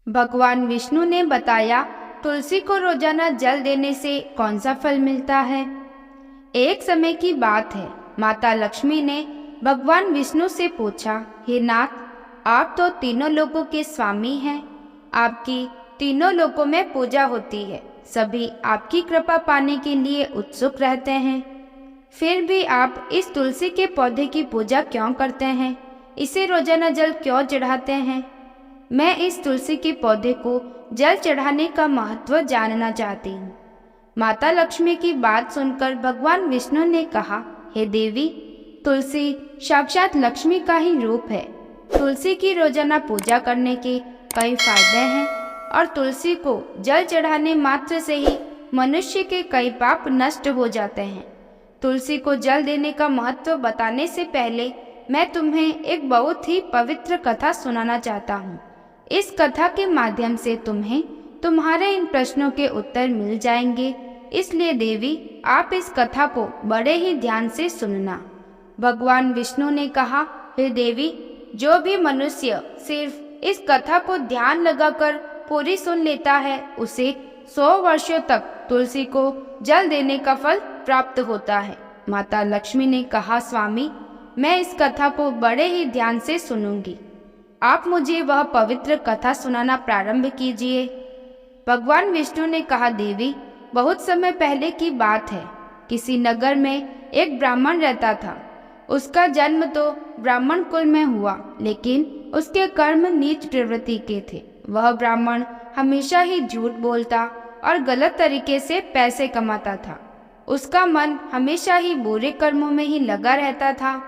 भगवान विष्णु ने बताया, तुलसी को रोजाना जल देने से कौन सा फल मिलता है। एक समय की बात है, माता लक्ष्मी ने भगवान विष्णु से पूछा, हे नाथ, आप तो तीनों लोकों के स्वामी हैं, आपकी तीनों लोकों में पूजा होती है, सभी आपकी कृपा पाने के लिए उत्सुक रहते हैं, फिर भी आप इस तुलसी के पौधे की पूजा क्यों करते हैं, इसे रोजाना जल क्यों चढ़ाते हैं। मैं इस तुलसी के पौधे को जल चढ़ाने का महत्व जानना चाहती हूँ। माता लक्ष्मी की बात सुनकर भगवान विष्णु ने कहा, हे देवी, तुलसी साक्षात लक्ष्मी का ही रूप है। तुलसी की रोजाना पूजा करने के कई फायदे हैं और तुलसी को जल चढ़ाने मात्र से ही मनुष्य के कई पाप नष्ट हो जाते हैं। तुलसी को जल देने का महत्व बताने से पहले मैं तुम्हें एक बहुत ही पवित्र कथा सुनाना चाहता हूँ। इस कथा के माध्यम से तुम्हें तुम्हारे इन प्रश्नों के उत्तर मिल जाएंगे, इसलिए देवी, आप इस कथा को बड़े ही ध्यान से सुनना। भगवान विष्णु ने कहा, हे देवी, जो भी मनुष्य सिर्फ इस कथा को ध्यान लगाकर पूरी सुन लेता है, उसे 100 वर्षों तक तुलसी को जल देने का फल प्राप्त होता है। माता लक्ष्मी ने कहा, स्वामी, मैं इस कथा को बड़े ही ध्यान से सुनूंगी, आप मुझे वह पवित्र कथा सुनाना प्रारंभ कीजिए। भगवान विष्णु ने कहा, देवी, बहुत समय पहले की बात है, किसी नगर में एक ब्राह्मण रहता था। उसका जन्म तो ब्राह्मण कुल में हुआ, लेकिन उसके कर्म नीच प्रवृत्ति के थे। वह ब्राह्मण हमेशा ही झूठ बोलता और गलत तरीके से पैसे कमाता था। उसका मन हमेशा ही बुरे कर्मों में ही लगा रहता था।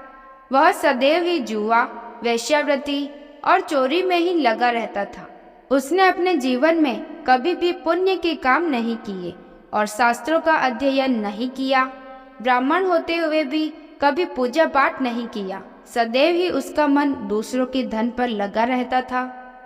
वह सदैव ही जुआ, वेश्यावृत्ति और चोरी में ही लगा रहता था। उसने अपने जीवन में कभी भी पुण्य के काम नहीं किए और शास्त्रों का अध्ययन नहीं किया। ब्राह्मण होते हुए भी कभी पूजा पाठ नहीं किया। सदैव ही उसका मन दूसरों के धन पर लगा रहता था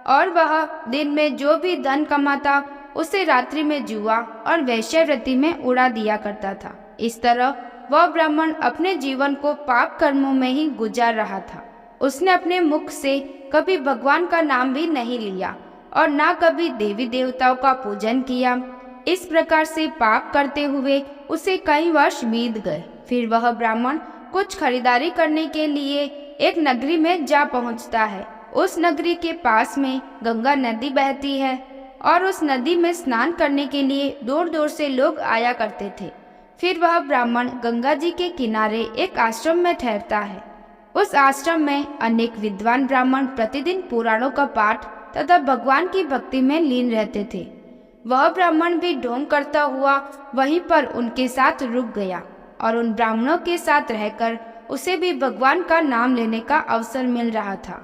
और वह दिन में जो भी धन कमाता उसे रात्रि में जुआ और वेश्यावृत्ति में उड़ा दिया करता था। इस तरह वह ब्राह्मण अपने जीवन को पाप कर्मों में ही गुजार रहा था। उसने अपने मुख से कभी भगवान का नाम भी नहीं लिया और ना कभी देवी देवताओं का पूजन किया। इस प्रकार से पाप करते हुए उसे कई वर्ष बीत गए। फिर वह ब्राह्मण कुछ खरीदारी करने के लिए एक नगरी में जा पहुंचता है। उस नगरी के पास में गंगा नदी बहती है और उस नदी में स्नान करने के लिए दूर दूर से लोग आया करते थे। फिर वह ब्राह्मण गंगा जी के किनारे एक आश्रम में ठहरता है। उस आश्रम में अनेक विद्वान ब्राह्मण प्रतिदिन पुराणों का पाठ तथा भगवान की भक्ति में लीन रहते थे। वह ब्राह्मण भी ढोंग करता हुआ वहीं पर उनके साथ रुक गया और उन ब्राह्मणों के साथ रहकर उसे भी भगवान का नाम लेने का अवसर मिल रहा था।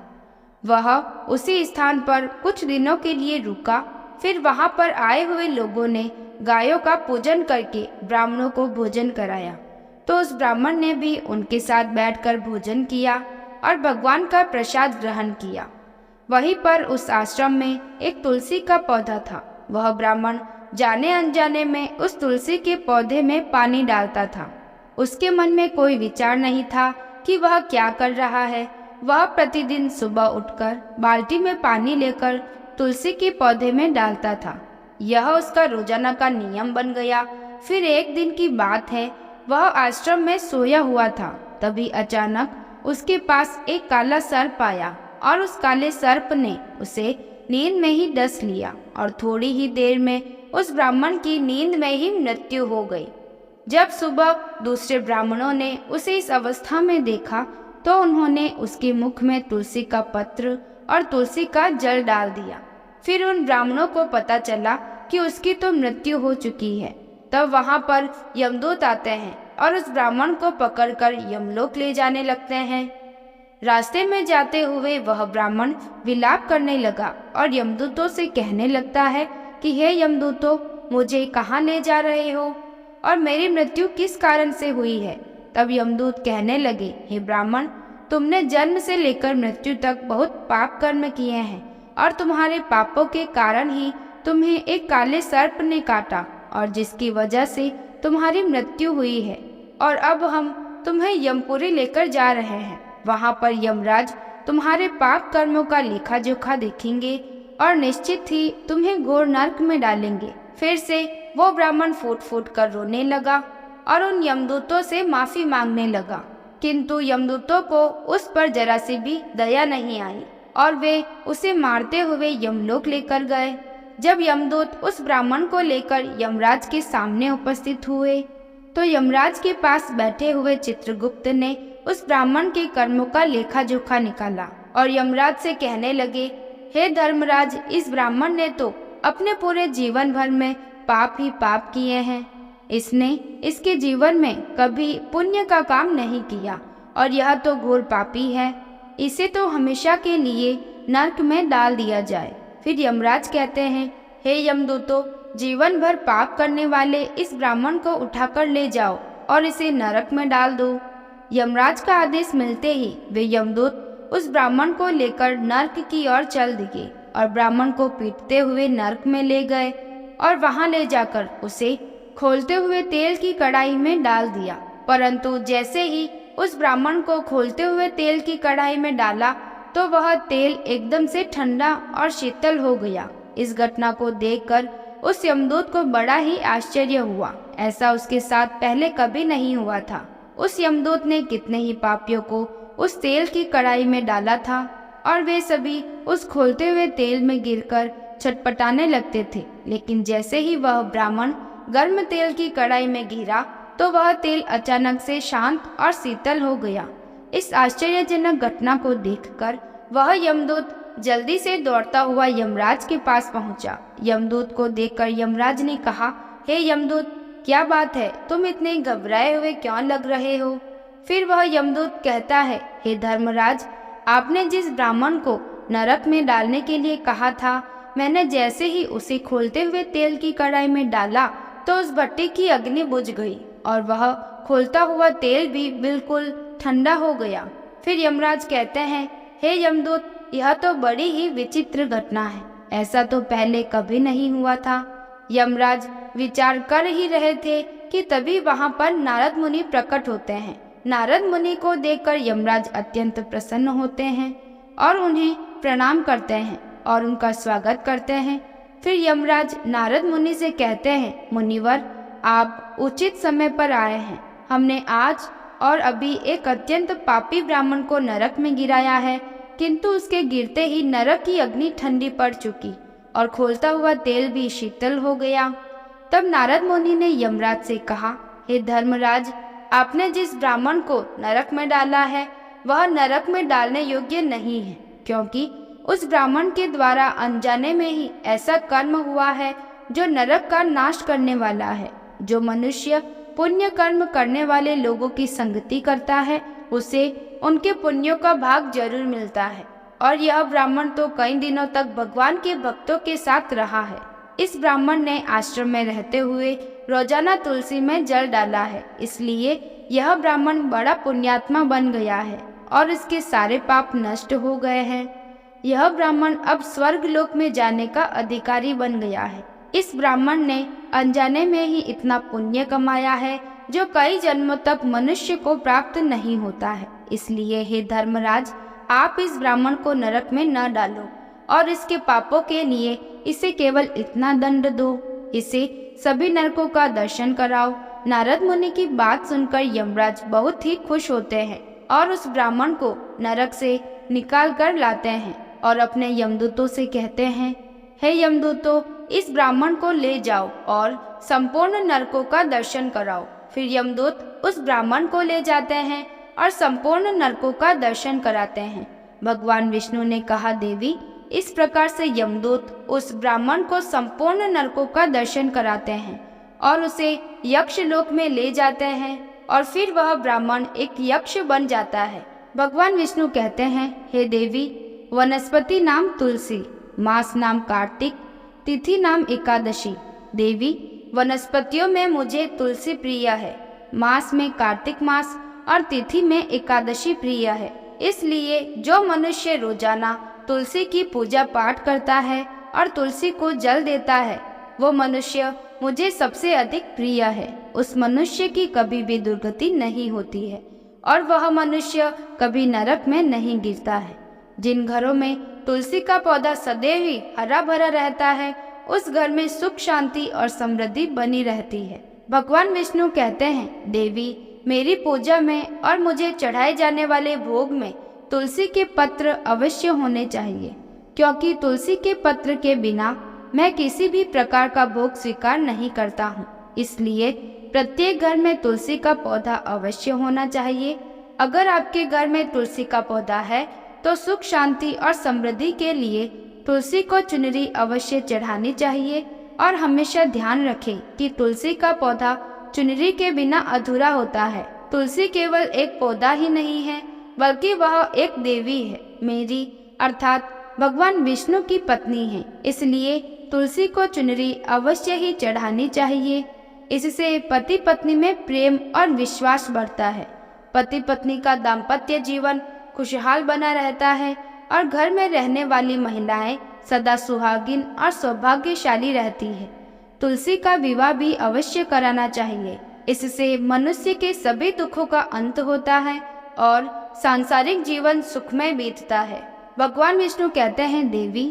वह उसी स्थान पर कुछ दिनों के लिए रुका। फिर वहां पर आए हुए लोगों ने गायों का पूजन करके ब्राह्मणों को भोजन कराया, तो उस ब्राह्मण ने भी उनके साथ बैठकर भोजन किया और भगवान का प्रसाद ग्रहण किया। वहीं पर उस आश्रम में एक तुलसी का पौधा था। वह ब्राह्मण जाने अनजाने में उस तुलसी के पौधे में पानी डालता था। उसके मन में कोई विचार नहीं था कि वह क्या कर रहा है। वह प्रतिदिन सुबह उठकर बाल्टी में पानी लेकर तुलसी के पौधे में डालता था। यह उसका रोजाना का नियम बन गया। फिर एक दिन की बात है, वह आश्रम में सोया हुआ था। तभी अचानक उसके पास एक काला सर्प आया और उस काले सर्प ने उसे नींद में ही डस लिया और थोड़ी ही देर में उस ब्राह्मण की नींद में ही मृत्यु हो गई। जब सुबह दूसरे ब्राह्मणों ने उसे इस अवस्था में देखा तो उन्होंने उसके मुख में तुलसी का पत्र और तुलसी का जल डाल दिया। फिर उन ब्राह्मणों को पता चला कि उसकी तो मृत्यु हो चुकी है। तब वहां पर यमदूत आते हैं और उस ब्राह्मण को पकड़कर यमलोक ले जाने लगते हैं। रास्ते में जाते हुए वह ब्राह्मण विलाप करने लगा और यमदूतों से कहने लगता है कि हे यमदूतों, मुझे कहाँ ले जा रहे हो और मेरी मृत्यु किस कारण से हुई है। तब यमदूत कहने लगे, हे ब्राह्मण, तुमने जन्म से लेकर मृत्यु तक बहुत पाप कर्म किए हैं और तुम्हारे पापों के कारण ही तुम्हें एक काले सर्प ने काटा और जिसकी वजह से तुम्हारी मृत्यु हुई है। और अब हम तुम्हें यमपुरी लेकर जा रहे हैं। वहां पर यमराज तुम्हारे पाप कर्मों का लेखा जोखा देखेंगे और निश्चित ही तुम्हें घोर नरक में डालेंगे। फिर से वो ब्राह्मण फूट फूट कर रोने लगा और उन यमदूतों से माफी मांगने लगा, किंतु यमदूतों को उस पर जरा सी भी दया नहीं आई और वे उसे मारते हुए यमलोक लेकर गए। जब यमदूत उस ब्राह्मण को लेकर यमराज के सामने उपस्थित हुए तो यमराज के पास बैठे हुए चित्रगुप्त ने उस ब्राह्मण के कर्मों का लेखा जोखा निकाला और यमराज से कहने लगे, हे धर्मराज, इस ब्राह्मण ने तो अपने पूरे जीवन भर में पाप ही पाप किए हैं। इसने इसके जीवन में कभी पुण्य का काम नहीं किया और यह तो घोर पापी है। इसे तो हमेशा के लिए नरक में डाल दिया जाए। फिर यमराज कहते हैं, हे यमदूतों, जीवन भर पाप करने वाले इस ब्राह्मण को उठाकर ले जाओ और इसे नरक में डाल दो। यमराज का आदेश मिलते ही वे यमदूत उस ब्राह्मण को लेकर नरक की ओर चल दिए और ब्राह्मण को पीटते हुए नरक में ले गए और वहां ले जाकर उसे खोलते हुए तेल की कढ़ाई में डाल दिया। परंतु जैसे ही उस ब्राह्मण को खोलते हुए तेल की कढ़ाई में डाला तो वह तेल एकदम से ठंडा और शीतल हो गया। इस घटना को देखकर उस यमदूत को बड़ा ही आश्चर्य हुआ। ऐसा उसके साथ पहले कभी नहीं हुआ था। उस यमदूत ने कितने ही पापियों को उस तेल की कढ़ाई में डाला था और वे सभी उस खोलते हुए तेल में गिरकर छटपटाने लगते थे। लेकिन जैसे ही वह ब्राह्मण गर्म तेल की कढ़ाई में गिरा तो वह तेल अचानक से शांत और शीतल हो गया। इस आश्चर्यजनक घटना को देखकर वह यमदूत जल्दी से दौड़ता हुआ यमराज के पास पहुंचा। यमदूत को देखकर यमराज ने कहा, हे यमदूत, क्या बात है, तुम इतने घबराए हुए क्यों लग रहे हो? फिर वह यमदूत कहता है, हे धर्मराज, आपने जिस ब्राह्मण को नरक में डालने के लिए कहा था, मैंने जैसे ही उसे खोलते हुए तेल की कढ़ाई में डाला तो उस भट्टी की अग्नि बुझ गई और वह खोलता हुआ तेल भी बिल्कुल ठंडा हो गया। फिर यमराज कहते हैं, हे यमदूत, यह तो बड़ी ही विचित्र घटना है। ऐसा तो पहले कभी नहीं हुआ था। यमराज विचार कर ही रहे थे कि तभी वहां पर नारद मुनि प्रकट होते हैं। नारद मुनि को देखकर यमराज अत्यंत प्रसन्न होते हैं और उन्हें प्रणाम करते हैं और उनका स्वागत करते हैं। फिर यमराज नारद मुनि से कहते हैं, मुनिवर, आप उचित समय पर आए हैं। हमने आज और अभी एक अत्यंत पापी ब्राह्मण को नरक में गिराया है, किंतु उसके गिरते ही नरक की अग्नि ठंडी पड़ चुकी और खोलता हुआ तेल भी शीतल हो गया। तब नारद मुनि ने यमराज से कहा, हे धर्मराज, आपने जिस ब्राह्मण को नरक में डाला है वह नरक में डालने योग्य नहीं है, क्योंकि उस ब्राह्मण के द्वारा अनजाने में ही ऐसा कर्म हुआ है जो नरक का नाश करने वाला है। जो मनुष्य पुण्य कर्म करने वाले लोगों की संगति करता है उसे उनके पुण्यों का भाग जरूर मिलता है। और यह ब्राह्मण तो कई दिनों तक भगवान के भक्तों के साथ रहा है। इस ब्राह्मण ने आश्रम में रहते हुए रोजाना तुलसी में जल डाला है, इसलिए यह ब्राह्मण बड़ा पुण्यात्मा बन गया है और इसके सारे पाप नष्ट हो गए हैं। यह ब्राह्मण अब स्वर्ग लोक में जाने का अधिकारी बन गया है। इस ब्राह्मण ने अनजाने में ही इतना पुण्य कमाया है जो कई जन्मों तक मनुष्य को प्राप्त नहीं होता है। इसलिए हे धर्मराज, आप इस ब्राह्मण को नरक में न डालो और इसके पापों के लिए इसे केवल इतना दंड दो, इसे सभी नरकों का दर्शन कराओ। नारद मुनि की बात सुनकर यमराज बहुत ही खुश होते हैं और उस ब्राह्मण को नरक से निकाल कर लाते हैं और अपने यमदूतों से कहते हैं, हे यमदूतों, इस ब्राह्मण को ले जाओ और संपूर्ण नरकों का दर्शन कराओ। फिर यमदूत उस ब्राह्मण को ले जाते हैं और संपूर्ण नरकों का दर्शन कराते हैं। भगवान विष्णु ने कहा, देवी, इस प्रकार से यमदूत उस ब्राह्मण को संपूर्ण नरकों का दर्शन कराते हैं और उसे यक्ष लोक में ले जाते हैं और फिर वह ब्राह्मण एक यक्ष बन जाता है। भगवान विष्णु कहते हैं, हे देवी, वनस्पति नाम तुलसी, मास नाम कार्तिक, तिथि नाम एकादशी। देवी, वनस्पतियों में मुझे तुलसी प्रिय है, मास में कार्तिक मास और तिथि में एकादशी प्रिय है। इसलिए जो मनुष्य रोजाना तुलसी की पूजा पाठ करता है और तुलसी को जल देता है वो मनुष्य मुझे सबसे अधिक प्रिय है। उस मनुष्य की कभी भी दुर्गति नहीं होती है और वह मनुष्य कभी नरक में नहीं गिरता है। जिन घरों में तुलसी का पौधा सदैव ही हरा भरा रहता है, उस घर में सुख शांति और समृद्धि बनी रहती है। भगवान विष्णु कहते हैं, देवी, मेरी पूजा में और मुझे चढ़ाए जाने वाले भोग में तुलसी के पत्र अवश्य होने चाहिए, क्योंकि तुलसी के पत्र के बिना मैं किसी भी प्रकार का भोग स्वीकार नहीं करता हूँ। इसलिए प्रत्येक घर में तुलसी का पौधा अवश्य होना चाहिए। अगर आपके घर में तुलसी का पौधा है तो सुख शांति और समृद्धि के लिए तुलसी को चुनरी अवश्य चढ़ानी चाहिए। और हमेशा ध्यान रखें कि तुलसी का पौधा चुनरी के बिना अधूरा होता है। तुलसी केवल एक पौधा ही नहीं है, बल्कि वह एक देवी है, मेरी अर्थात भगवान विष्णु की पत्नी है। इसलिए तुलसी को चुनरी अवश्य ही चढ़ानी चाहिए। इससे पति पत्नी में प्रेम और विश्वास बढ़ता है। पति पत्नी का दाम्पत्य जीवन खुशहाल बना रहता है और घर में रहने वाली महिलाएं सदा सुहागिन और सौभाग्यशाली रहती है। तुलसी का विवाह भी अवश्य कराना चाहिए। इससे मनुष्य के सभी दुखों का अंत होता है और सांसारिक जीवन सुखमय बीतता है। भगवान विष्णु कहते हैं, देवी,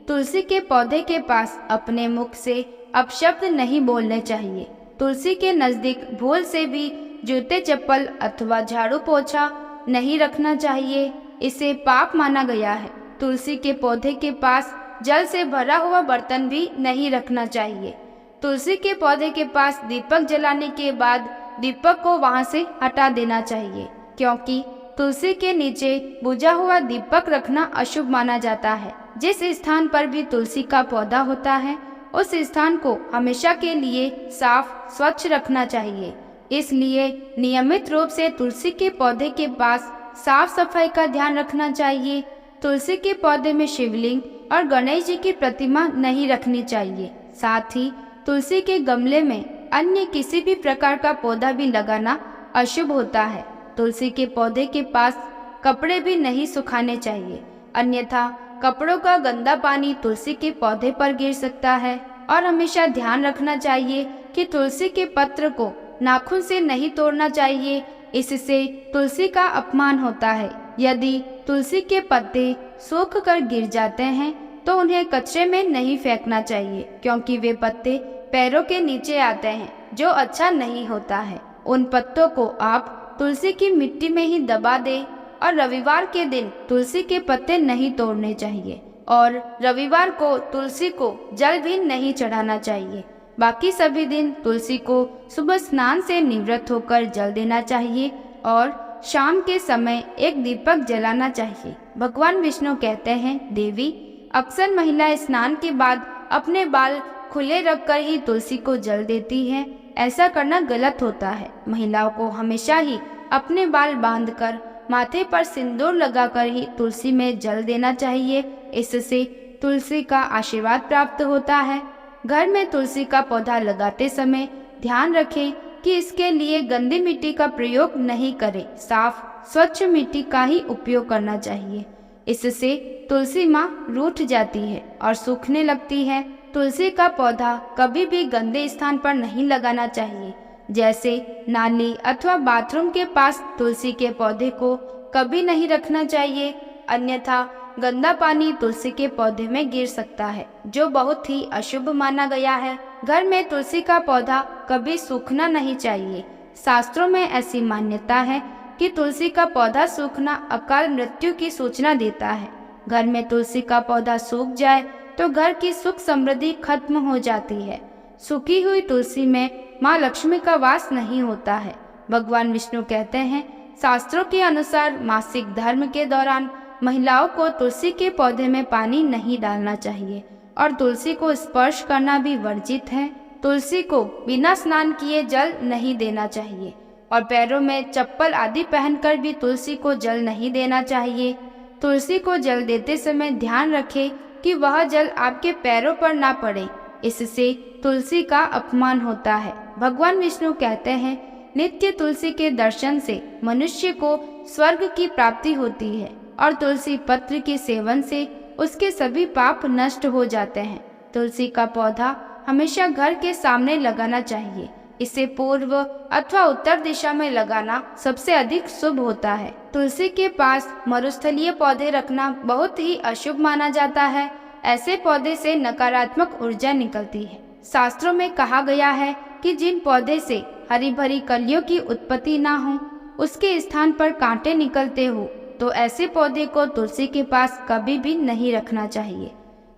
तुलसी के पौधे के पास अपने मुख से अपशब्द नहीं बोलने चाहिए। तुलसी के नजदीक भूल से भी जूते चप्पल अथवा झाड़ू पोछा नहीं रखना चाहिए, इसे पाप माना गया है। तुलसी के पौधे के पास जल से भरा हुआ बर्तन भी नहीं रखना चाहिए। तुलसी के पौधे के पास दीपक जलाने के बाद दीपक को वहां से हटा देना चाहिए, क्योंकि तुलसी के नीचे बुझा हुआ दीपक रखना अशुभ माना जाता है। जिस स्थान पर भी तुलसी का पौधा होता है, उस स्थान को हमेशा के लिए साफ स्वच्छ रखना चाहिए। इसलिए नियमित रूप से तुलसी के पौधे के पास साफ सफाई का ध्यान रखना चाहिए। तुलसी के पौधे में शिवलिंग और गणेश जी की प्रतिमा नहीं रखनी चाहिए। साथ ही तुलसी के गमले में अन्य किसी भी प्रकार का पौधा भी लगाना अशुभ होता है। तुलसी के पौधे के पास कपड़े भी नहीं सुखाने चाहिए, अन्यथा कपड़ों का गंदा पानी तुलसी के पौधे पर गिर सकता है। और हमेशा ध्यान रखना चाहिए कि तुलसी के पत्र को नाखून से नहीं तोड़ना चाहिए, इससे तुलसी का अपमान होता है। यदि तुलसी के पत्ते सूख कर गिर जाते हैं तो उन्हें कचरे में नहीं फेंकना चाहिए, क्योंकि वे पत्ते पैरों के नीचे आते हैं, जो अच्छा नहीं होता है। उन पत्तों को आप तुलसी की मिट्टी में ही दबा दें और रविवार के दिन तुलसी के पत्ते नहीं तोड़ने चाहिए और रविवार को तुलसी को जल भी नहीं चढ़ाना चाहिए। बाकी सभी दिन तुलसी को सुबह स्नान से निवृत्त होकर जल देना चाहिए और शाम के समय एक दीपक जलाना चाहिए। भगवान विष्णु कहते हैं, देवी, अक्सर महिलाएं स्नान के बाद अपने बाल खुले रखकर ही तुलसी को जल देती हैं। ऐसा करना गलत होता है। महिलाओं को हमेशा ही अपने बाल बांधकर माथे पर सिंदूर लगाकर ही तुलसी में जल देना चाहिए। इससे तुलसी का आशीर्वाद प्राप्त होता है। घर में तुलसी का पौधा लगाते समय ध्यान रखें कि इसके लिए गंदी मिट्टी का प्रयोग नहीं करें, साफ स्वच्छ मिट्टी का ही उपयोग करना चाहिए। इससे तुलसी माँ रूठ जाती है और सूखने लगती है। तुलसी का पौधा कभी भी गंदे स्थान पर नहीं लगाना चाहिए, जैसे नाली अथवा बाथरूम के पास तुलसी के पौधे को कभी नहीं रखना चाहिए, अन्यथा गंदा पानी तुलसी के पौधे में गिर सकता है, जो बहुत ही अशुभ माना गया है। घर में तुलसी का पौधा कभी सूखना नहीं चाहिए। शास्त्रों में ऐसी मान्यता है कि तुलसी का पौधा सूखना अकाल मृत्यु की सूचना देता है। घर में तुलसी का पौधा सूख जाए तो घर की सुख समृद्धि खत्म हो जाती है। सूखी हुई तुलसी में माँ लक्ष्मी का वास नहीं होता है। भगवान विष्णु कहते हैं, शास्त्रों के अनुसार मासिक धर्म के दौरान महिलाओं को तुलसी के पौधे में पानी नहीं डालना चाहिए और तुलसी को स्पर्श करना भी वर्जित है। तुलसी को बिना स्नान किए जल नहीं देना चाहिए और पैरों में चप्पल आदि पहनकर भी तुलसी को जल नहीं देना चाहिए। तुलसी को जल देते समय ध्यान रखें कि वह जल आपके पैरों पर ना पड़े, इससे तुलसी का अपमान होता है। भगवान विष्णु कहते हैं, नित्य तुलसी के दर्शन से मनुष्य को स्वर्ग की प्राप्ति होती है और तुलसी पत्र के सेवन से उसके सभी पाप नष्ट हो जाते हैं। तुलसी का पौधा हमेशा घर के सामने लगाना चाहिए। इसे पूर्व अथवा उत्तर दिशा में लगाना सबसे अधिक शुभ होता है। तुलसी के पास मरुस्थलीय पौधे रखना बहुत ही अशुभ माना जाता है। ऐसे पौधे से नकारात्मक ऊर्जा निकलती है। शास्त्रों में कहा गया है कि जिन पौधे से हरी भरी कलियों की उत्पत्ति ना हो, उसके स्थान पर कांटे निकलते हो, तो ऐसे पौधे को तुलसी के पास कभी भी नहीं रखना चाहिए।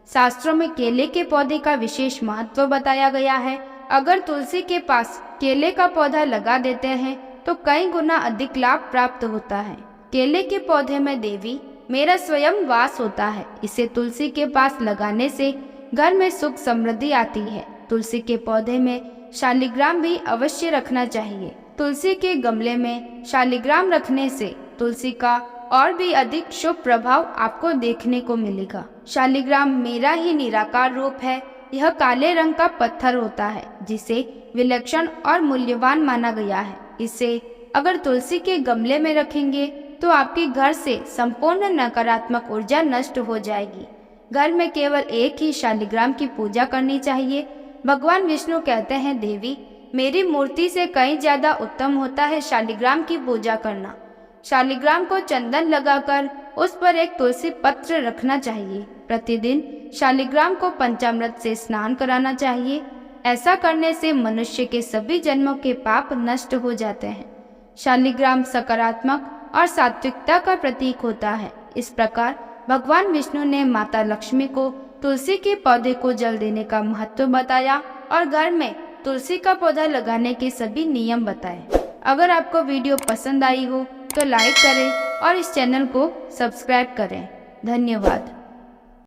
शास्त्रों में केले के पौधे का विशेष महत्व बताया गया है। अगर तुलसी के पास केले का पौधा लगा देते हैं तो कई गुना अधिक लाभ प्राप्त होता है। केले के पौधे में देवी मेरा स्वयं वास होता है। इसे तुलसी के पास लगाने से घर में सुख समृद्धि आती है। तुलसी के पौधे में शालिग्राम भी अवश्य रखना चाहिए। तुलसी के गमले में शालिग्राम रखने से तुलसी का और भी अधिक शुभ प्रभाव आपको देखने को मिलेगा। शालिग्राम मेरा ही निराकार रूप है। यह काले रंग का पत्थर होता है जिसे विलक्षण और मूल्यवान माना गया है। इसे अगर तुलसी के गमले में रखेंगे तो आपके घर से संपूर्ण नकारात्मक ऊर्जा नष्ट हो जाएगी। घर में केवल एक ही शालिग्राम की पूजा करनी चाहिए। भगवान विष्णु कहते हैं, देवी मेरी मूर्ति से कहीं ज्यादा उत्तम होता है शालिग्राम की पूजा करना। शालिग्राम को चंदन लगाकर उस पर एक तुलसी पत्र रखना चाहिए। प्रतिदिन शालिग्राम को पंचामृत से स्नान कराना चाहिए। ऐसा करने से मनुष्य के सभी जन्मों के पाप नष्ट हो जाते हैं। शालिग्राम सकारात्मक और सात्विकता का प्रतीक होता है। इस प्रकार भगवान विष्णु ने माता लक्ष्मी को तुलसी के पौधे को जल देने का महत्व बताया और घर में तुलसी का पौधा लगाने के सभी नियम बताए। अगर आपको वीडियो पसंद आई हो तो लाइक करें और इस चैनल को सब्सक्राइब करें। धन्यवाद।